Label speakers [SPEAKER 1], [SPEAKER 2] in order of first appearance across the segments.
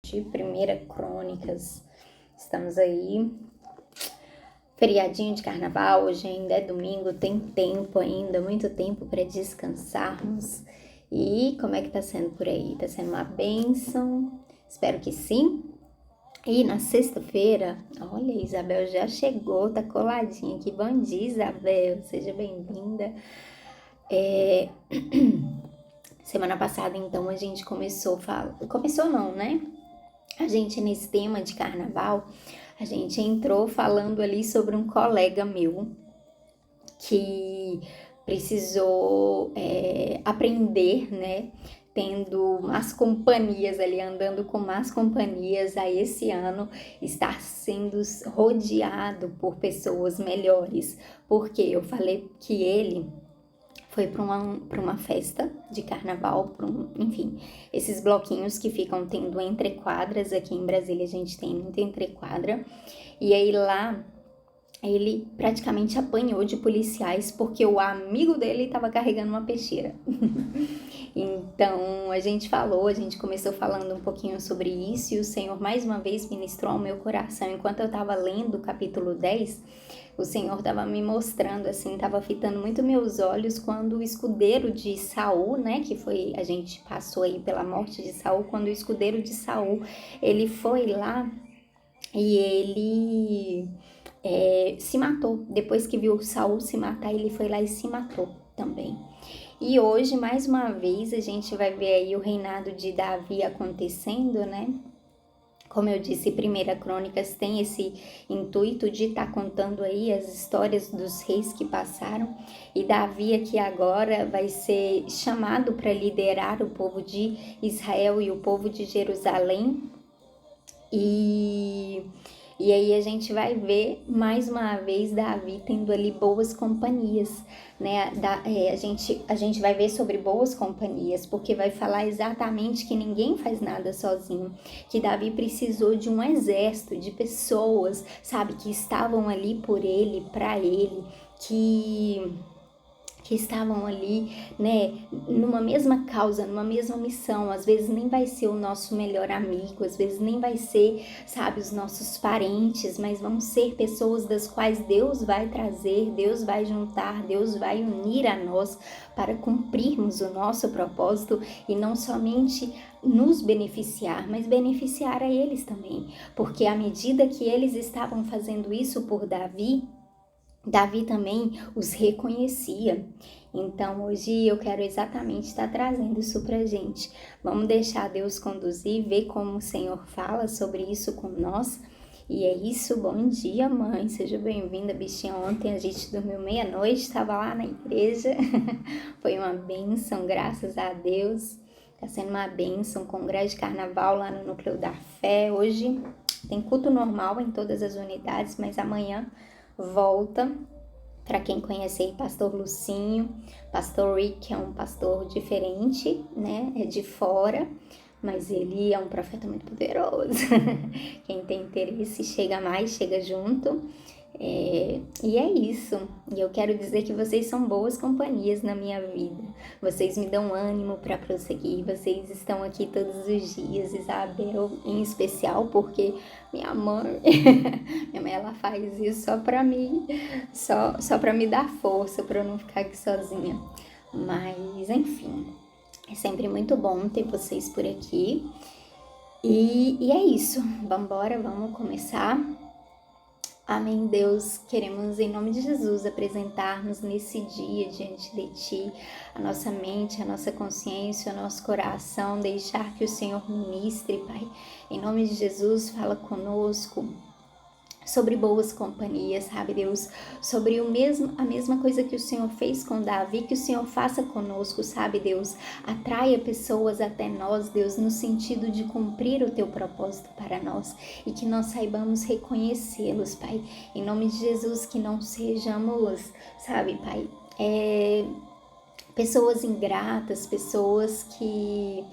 [SPEAKER 1] de 1 Crônicas. Estamos aí, feriadinho de carnaval, hoje ainda é domingo, tem tempo ainda, muito tempo para descansarmos. E como é que tá sendo por aí? Tá sendo uma bênção? Espero que sim. E na sexta-feira, olha, Isabel já chegou, tá coladinha aqui. Bom dia, Isabel, seja bem-vinda. Semana passada, então, a gente começou não, né? A gente, nesse tema de carnaval, a gente entrou falando ali sobre um colega meu que precisou aprender, né? Tendo más companhias ali, andando com más companhias, a esse ano estar sendo rodeado por pessoas melhores. Porque eu falei que ele foi para uma festa de carnaval, enfim, esses bloquinhos que ficam tendo entrequadras. Aqui em Brasília a gente tem muita entrequadra, e aí lá ele praticamente apanhou de policiais porque o amigo dele estava carregando uma peixeira. Então a gente começou falando um pouquinho sobre isso, e o Senhor mais uma vez ministrou ao meu coração. Enquanto eu estava lendo o capítulo 10, o Senhor estava me mostrando, assim, estava fitando muito meus olhos quando o escudeiro de Saul, né, a gente passou aí pela morte de Saul, quando o escudeiro de Saul, ele foi lá e ele se matou. Depois que viu Saul se matar, ele foi lá e se matou também. E hoje, mais uma vez, a gente vai ver aí o reinado de Davi acontecendo, né? Como eu disse, 1 Crônicas tem esse intuito de estar contando aí as histórias dos reis que passaram. E Davi aqui agora vai ser chamado para liderar o povo de Israel e o povo de Jerusalém. E aí a gente vai ver mais uma vez Davi tendo ali boas companhias, né? A gente vai ver sobre boas companhias, porque vai falar exatamente que ninguém faz nada sozinho, que Davi precisou de um exército de pessoas, sabe, que estavam ali por ele, para ele, que estavam ali, né, numa mesma causa, numa mesma missão. Às vezes nem vai ser o nosso melhor amigo, às vezes nem vai ser, sabe, os nossos parentes, mas vão ser pessoas das quais Deus vai trazer, Deus vai juntar, Deus vai unir a nós para cumprirmos o nosso propósito e não somente nos beneficiar, mas beneficiar a eles também, porque à medida que eles estavam fazendo isso por Davi também os reconhecia. Então hoje eu quero exatamente estar trazendo isso pra gente. Vamos deixar Deus conduzir, ver como o Senhor fala sobre isso com nós. E é isso, bom dia, mãe, seja bem-vinda, bichinha. Ontem a gente dormiu meia-noite, estava lá na igreja, foi uma bênção, graças a Deus. Tá sendo uma bênção, congresso de carnaval lá no Núcleo da Fé. Hoje tem culto normal em todas as unidades, mas amanhã volta. Para quem conhece aí, pastor Lucinho, pastor Rick é um pastor diferente, né? É de fora, mas ele é um profeta muito poderoso. Quem tem interesse chega mais, chega junto. E é isso. E eu quero dizer que vocês são boas companhias na minha vida. Vocês me dão ânimo para prosseguir. Vocês estão aqui todos os dias, Isabel em especial, porque minha mãe, ela faz isso só para mim, só para me dar força, para eu não ficar aqui sozinha. Mas enfim, é sempre muito bom ter vocês por aqui. E é isso. Vamos começar. Amém, Deus, queremos em nome de Jesus apresentar-nos nesse dia diante de Ti, a nossa mente, a nossa consciência, o nosso coração, deixar que o Senhor ministre, Pai. Em nome de Jesus, fala conosco sobre boas companhias, sabe, Deus, sobre a mesma coisa que o Senhor fez com Davi, que o Senhor faça conosco, sabe, Deus, atraia pessoas até nós, Deus, no sentido de cumprir o Teu propósito para nós, e que nós saibamos reconhecê-los, Pai, em nome de Jesus, que não sejamos, sabe, Pai, pessoas ingratas, pessoas que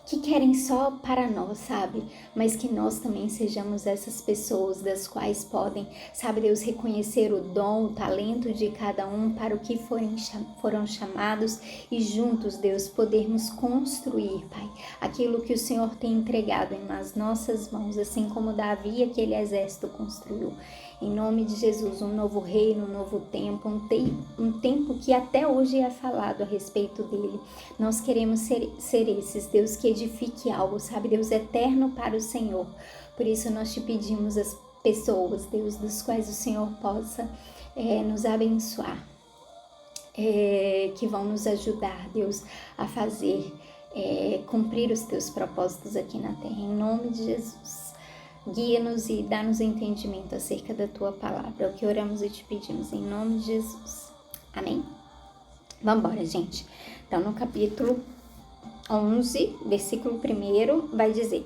[SPEAKER 1] que querem só para nós, sabe? Mas que nós também sejamos essas pessoas das quais podem, sabe, Deus, reconhecer o dom, o talento de cada um para o que foram chamados e juntos, Deus, podermos construir, Pai, aquilo que o Senhor tem entregado nas nossas mãos, assim como Davi, aquele exército construiu. Em nome de Jesus, um novo reino, um novo tempo, um tempo que até hoje é falado a respeito dele. Nós queremos ser esses, Deus, que edifique algo, sabe, Deus, eterno para o Senhor. Por isso nós te pedimos as pessoas, Deus, dos quais o Senhor possa nos abençoar, que vão nos ajudar, Deus, a fazer, cumprir os teus propósitos aqui na terra. Em nome de Jesus. Guia-nos e dá-nos entendimento acerca da tua palavra. É o que oramos e te pedimos em nome de Jesus. Amém? Vamos embora, gente. Então, no capítulo 11, versículo 1, vai dizer...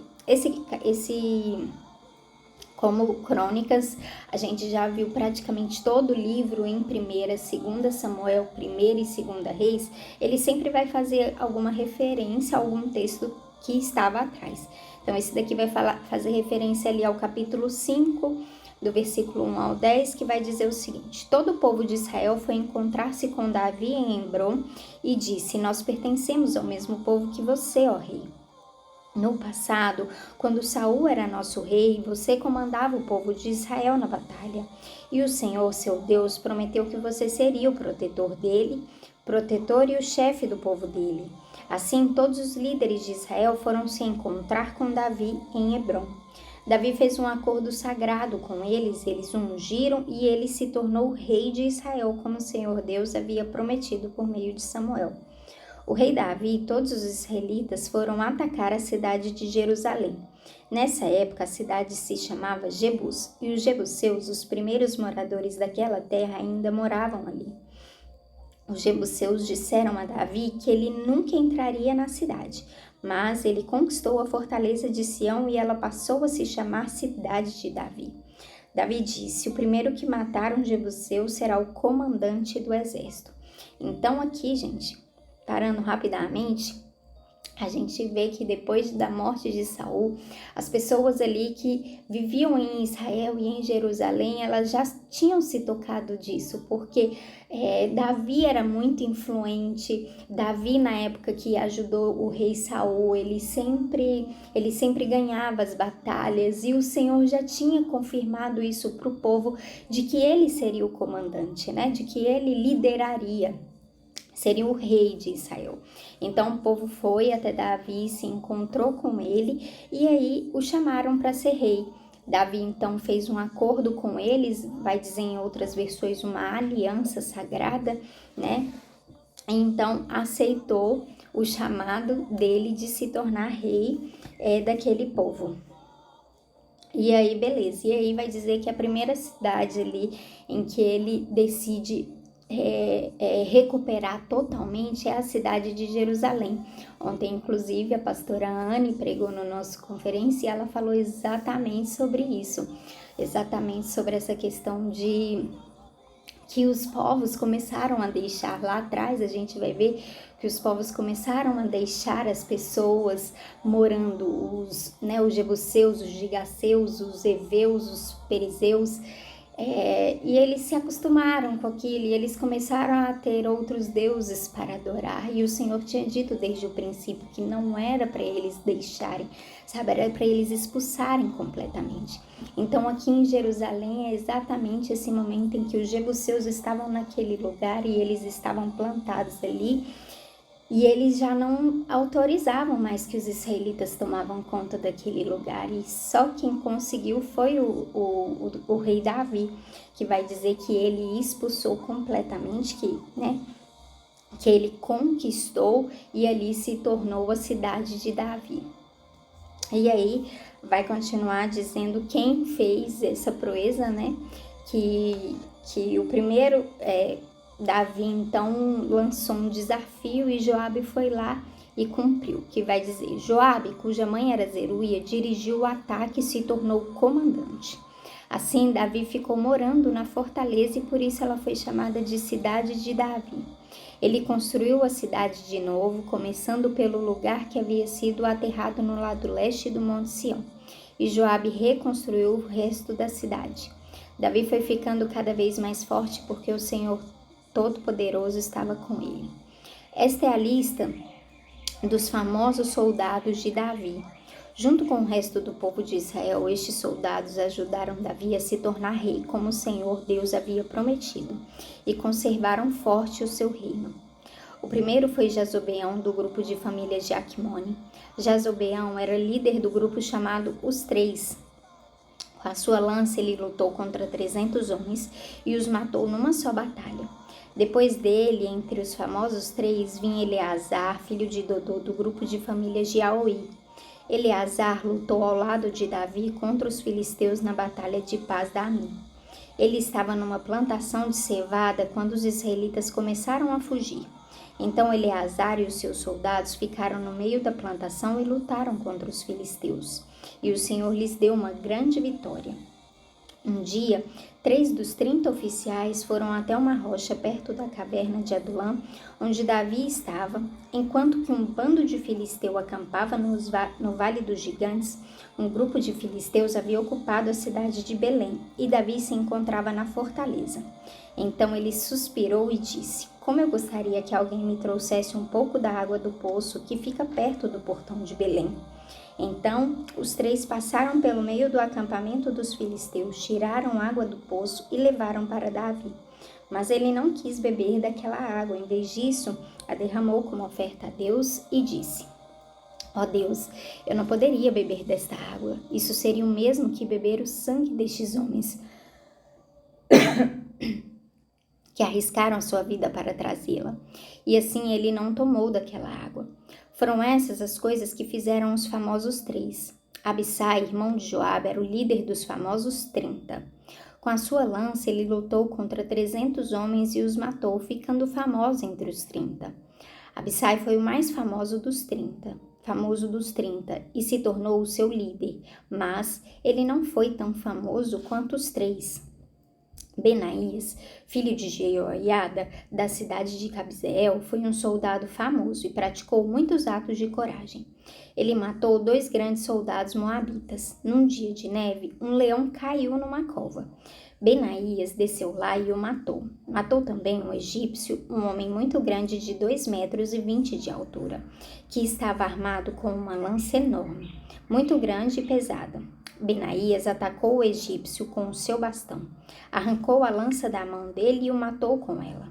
[SPEAKER 1] Como crônicas, a gente já viu praticamente todo o livro em 1ª, 2 Samuel, 1ª e 2ª Reis. Ele sempre vai fazer alguma referência a algum texto que estava atrás. Então, esse daqui vai fazer referência ali ao capítulo 5, do versículo 1 ao 10, que vai dizer o seguinte: todo o povo de Israel foi encontrar-se com Davi em Hebrom e disse: nós pertencemos ao mesmo povo que você, ó rei. No passado, quando Saul era nosso rei, você comandava o povo de Israel na batalha. E o Senhor, seu Deus, prometeu que você seria o protetor dele, protetor e o chefe do povo dele. Assim, todos os líderes de Israel foram se encontrar com Davi em Hebrom. Davi fez um acordo sagrado com eles o ungiram e ele se tornou rei de Israel, como o Senhor Deus havia prometido por meio de Samuel. O rei Davi e todos os israelitas foram atacar a cidade de Jerusalém. Nessa época, a cidade se chamava Jebus, e os jebuseus, os primeiros moradores daquela terra, ainda moravam ali. Os jebuseus disseram a Davi que ele nunca entraria na cidade, mas ele conquistou a fortaleza de Sião e ela passou a se chamar Cidade de Davi. Davi disse: o primeiro que matar um jebuseu será o comandante do exército. Então aqui, gente, parando rapidamente, a gente vê que depois da morte de Saul, as pessoas ali que viviam em Israel e em Jerusalém, elas já tinham se tocado disso, porque Davi era muito influente. Davi, na época que ajudou o rei Saul, ele sempre ganhava as batalhas, e o Senhor já tinha confirmado isso para o povo, de que ele seria o comandante, né? De que ele lideraria, seria o rei de Israel. Então o povo foi até Davi, se encontrou com ele e aí o chamaram para ser rei. Davi então fez um acordo com eles, vai dizer em outras versões uma aliança sagrada, né? Então aceitou o chamado dele de se tornar rei daquele povo. E aí, beleza. E aí vai dizer que a primeira cidade ali em que ele decide recuperar totalmente é a cidade de Jerusalém. Ontem, inclusive, a pastora Anne pregou no nosso conferência e ela falou exatamente sobre isso, exatamente sobre essa questão de que os povos começaram a deixar lá atrás. A gente vai ver que os povos começaram a deixar as pessoas morando, os jebuseus, os gigaseus, os heveus, os perizeus, e eles se acostumaram com aquilo e eles começaram a ter outros deuses para adorar, e o Senhor tinha dito desde o princípio que não era para eles deixarem, sabe, era para eles expulsarem completamente. Então aqui em Jerusalém é exatamente esse momento em que os jebuseus estavam naquele lugar e eles estavam plantados ali, e eles já não autorizavam mais que os israelitas tomavam conta daquele lugar. E só quem conseguiu foi o rei Davi, que vai dizer que ele expulsou completamente, que ele conquistou e ali se tornou a cidade de Davi. E aí vai continuar dizendo quem fez essa proeza, né? Que o primeiro... Davi então lançou um desafio e Joabe foi lá e cumpriu, que vai dizer: Joabe, cuja mãe era Zeruia, dirigiu o ataque e se tornou comandante. Assim, Davi ficou morando na fortaleza e por isso ela foi chamada de Cidade de Davi. Ele construiu a cidade de novo, começando pelo lugar que havia sido aterrado no lado leste do Monte Sião. E Joabe reconstruiu o resto da cidade. Davi foi ficando cada vez mais forte porque o Senhor Todo-Poderoso estava com ele. Esta é a lista dos famosos soldados de Davi. Junto com o resto do povo de Israel, estes soldados ajudaram Davi a se tornar rei, como o Senhor Deus havia prometido, e conservaram forte o seu reino. O primeiro foi Jazobeão, do grupo de famílias de Aquimone. Jazobeão era líder do grupo chamado Os Três. Com a sua lança, ele lutou contra 300 homens e os matou numa só batalha. Depois dele, entre os famosos três, vinha Eleazar, filho de Dodô, do grupo de famílias de Aoi. Eleazar lutou ao lado de Davi contra os filisteus na batalha de Pas-damim. Ele estava numa plantação de cevada quando os israelitas começaram a fugir. Então Eleazar e os seus soldados ficaram no meio da plantação e lutaram contra os filisteus. E o Senhor lhes deu uma grande vitória. Um dia, 3 dos 30 oficiais foram até uma rocha perto da caverna de Adulã, onde Davi estava, enquanto que um bando de filisteus acampava no Vale dos Gigantes. Um grupo de filisteus havia ocupado a cidade de Belém, e Davi se encontrava na fortaleza. Então ele suspirou e disse: "Como eu gostaria que alguém me trouxesse um pouco da água do poço que fica perto do portão de Belém." Então os três passaram pelo meio do acampamento dos filisteus, tiraram água do poço e levaram para Davi. Mas ele não quis beber daquela água. Em vez disso, a derramou como oferta a Deus e disse: "Ó Deus, eu não poderia beber desta água. Isso seria o mesmo que beber o sangue destes homens que arriscaram a sua vida para trazê-la." E assim ele não tomou daquela água. Foram essas as coisas que fizeram os famosos três. Abissai, irmão de Joabe, era o líder dos famosos 30. Com a sua lança ele lutou contra 300 homens e os matou, ficando famoso entre os 30. Abissai foi o mais famoso dos 30, e se tornou o seu líder, mas ele não foi tão famoso quanto os três. Benaías, filho de Jeoiada, da cidade de Cabzeel, foi um soldado famoso e praticou muitos atos de coragem. Ele matou 2 grandes soldados moabitas. Num dia de neve, um leão caiu numa cova. Benaías desceu lá e o matou. Matou também um egípcio, um homem muito grande de 2,20 metros de altura, que estava armado com uma lança enorme, muito grande e pesada. Benaías atacou o egípcio com o seu bastão, arrancou a lança da mão dele e o matou com ela.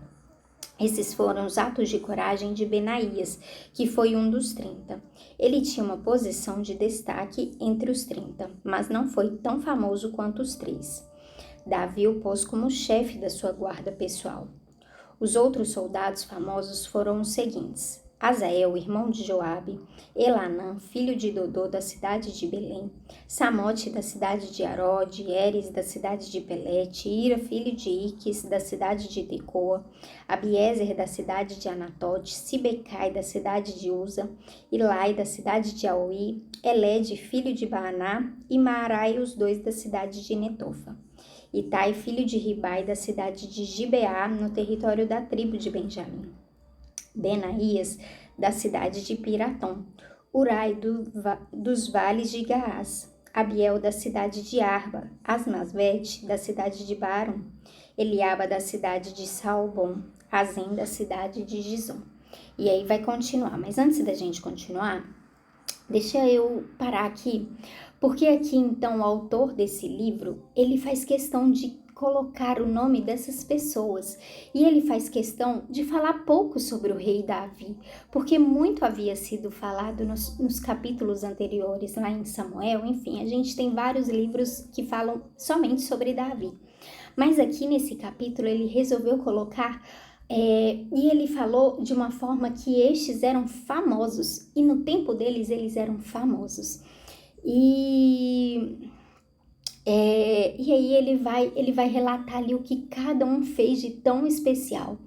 [SPEAKER 1] Esses foram os atos de coragem de Benaías, que foi um dos 30. Ele tinha uma posição de destaque entre os 30, mas não foi tão famoso quanto os 3. Davi o pôs como chefe da sua guarda pessoal. Os outros soldados famosos foram os seguintes: Azael, irmão de Joabe; Elanã, filho de Dodô, da cidade de Belém; Samote, da cidade de Arode; Eres, da cidade de Pelete; Ira, filho de Iques, da cidade de Tecoa; Abiezer, da cidade de Anatote; Sibecai, da cidade de Uza; Ilai, da cidade de Aui; Elede, filho de Baaná; e Maarai, os 2 da cidade de Netofa; Itai, filho de Ribai, da cidade de Gibeá, no território da tribo de Benjamim; Benaías, da cidade de Piratom; Urai, dos vales de Gaás; Abiel, da cidade de Arba; Asmasvete, da cidade de Barum; Eliaba, da cidade de Saalbom; Azem, da cidade de Gizom. E aí vai continuar, mas antes da gente continuar, deixa eu parar aqui, porque aqui então o autor desse livro, ele faz questão de colocar o nome dessas pessoas, e ele faz questão de falar pouco sobre o rei Davi, porque muito havia sido falado nos capítulos anteriores, lá em Samuel. Enfim, a gente tem vários livros que falam somente sobre Davi, mas aqui nesse capítulo ele resolveu colocar, e ele falou de uma forma que estes eram famosos, e no tempo deles eles eram famosos, e aí ele vai relatar ali o que cada um fez de tão especial.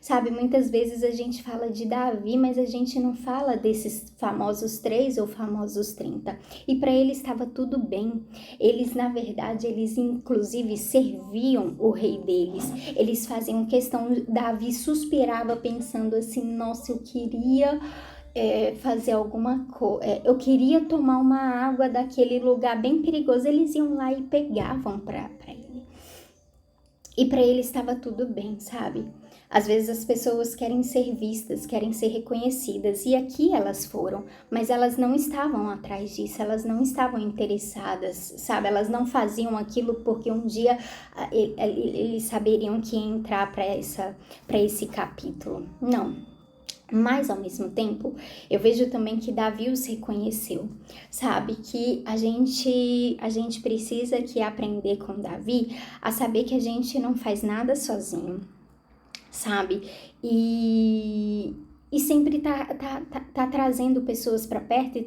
[SPEAKER 1] Sabe, muitas vezes a gente fala de Davi, mas a gente não fala desses famosos 3 ou famosos 30. E para eles estava tudo bem. Eles, na verdade, eles inclusive serviam o rei deles. Eles faziam questão, Davi suspirava pensando assim, nossa, eu queria fazer alguma coisa, eu queria tomar uma água daquele lugar bem perigoso. Eles iam lá e pegavam para ele. E para ele estava tudo bem, sabe? Às vezes as pessoas querem ser vistas, querem ser reconhecidas, e aqui elas foram, mas elas não estavam atrás disso, elas não estavam interessadas, sabe? Elas não faziam aquilo porque um dia eles saberiam que ia entrar para esse capítulo. Não. Mas, ao mesmo tempo, eu vejo também que Davi os reconheceu, sabe? Que a gente precisa que aprender com Davi a saber que a gente não faz nada sozinho, sabe? E sempre tá trazendo pessoas para perto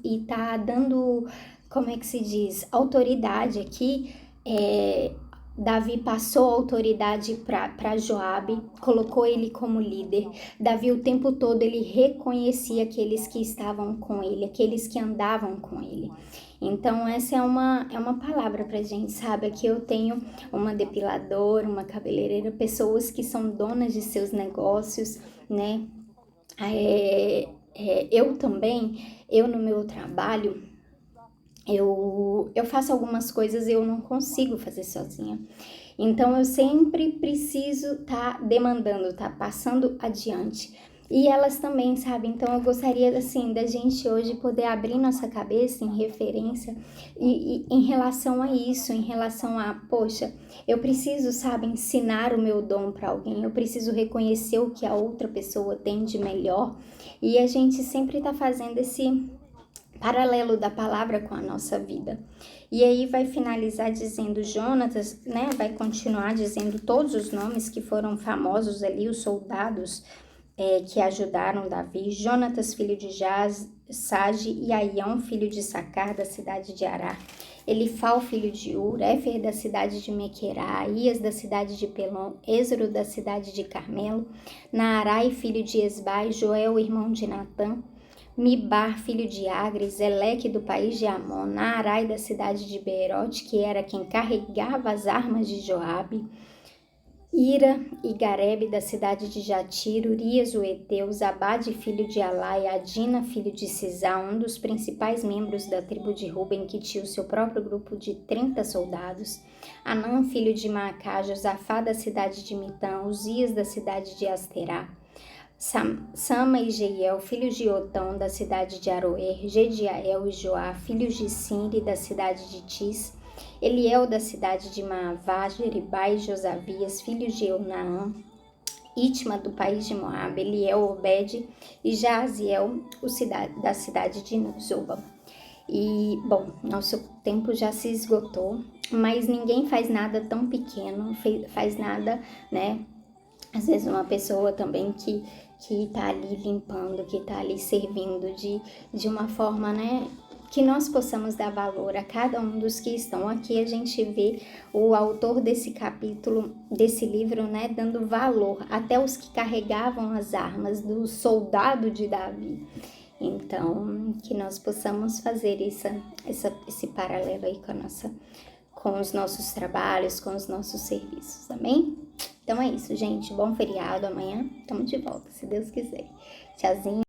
[SPEAKER 1] e tá dando, como é que se diz, autoridade aqui. Davi passou a autoridade para Joabe, colocou ele como líder. Davi o tempo todo ele reconhecia aqueles que estavam com ele, aqueles que andavam com ele. Então essa é uma palavra pra gente, sabe? Aqui eu tenho uma depiladora, uma cabeleireira, pessoas que são donas de seus negócios, né? Eu também, eu no meu trabalho, eu faço algumas coisas e eu não consigo fazer sozinha. Então eu sempre preciso demandando, passando adiante. E elas também, sabe? Então eu gostaria, assim, da gente hoje poder abrir nossa cabeça em referência e em relação a isso, em relação a, poxa, eu preciso, sabe, ensinar o meu dom para alguém, eu preciso reconhecer o que a outra pessoa tem de melhor. E a gente sempre tá fazendo esse paralelo da palavra com a nossa vida. E aí vai finalizar dizendo Jonatas, né? Vai continuar dizendo todos os nomes que foram famosos ali, os soldados que ajudaram Davi. Jonatas, filho de Sage, e Aião, filho de Sacar, da cidade de Ará. Elifal, filho de Ur, Éfer, da cidade de Mequerá, Aías, da cidade de Pelon, Êzro, da cidade de Carmelo, Naarai, filho de Esbai, Joel, irmão de Natã, Mibar, filho de Agres, Eleque do país de Amon, Naarai da cidade de Beerote, que era quem carregava as armas de Joabe, Ira e Garebe da cidade de Jatir, Urias o Eteu, Zabade, filho de Alai, Adina, filho de Sisá, um dos principais membros da tribo de Ruben, que tinha o seu próprio grupo de 30 soldados, Anã, filho de Maacá, Josafá da cidade de Mitã, Uzias da cidade de Asterá, Sama e Jeiel, filhos de Otão, da cidade de Aroer, Gediael e Joá, filhos de Sinri, da cidade de Tis, Eliel, da cidade de Maavá, Jeribai e Josavias, filhos de Eunaã, Itma, do país de Moabe, Eliel, Obed e Jaziel, da cidade de Zoba. E, bom, nosso tempo já se esgotou, mas ninguém faz nada tão pequeno, faz nada, né? Às vezes uma pessoa também que tá ali limpando, que tá ali servindo de uma forma, né, que nós possamos dar valor a cada um dos que estão aqui. A gente vê o autor desse capítulo, desse livro, né, dando valor até os que carregavam as armas do soldado de Davi. Então, que nós possamos fazer esse paralelo aí com os nossos trabalhos, com os nossos serviços, amém? Então é isso, gente. Bom feriado. Amanhã estamos de volta, se Deus quiser. Tchauzinho.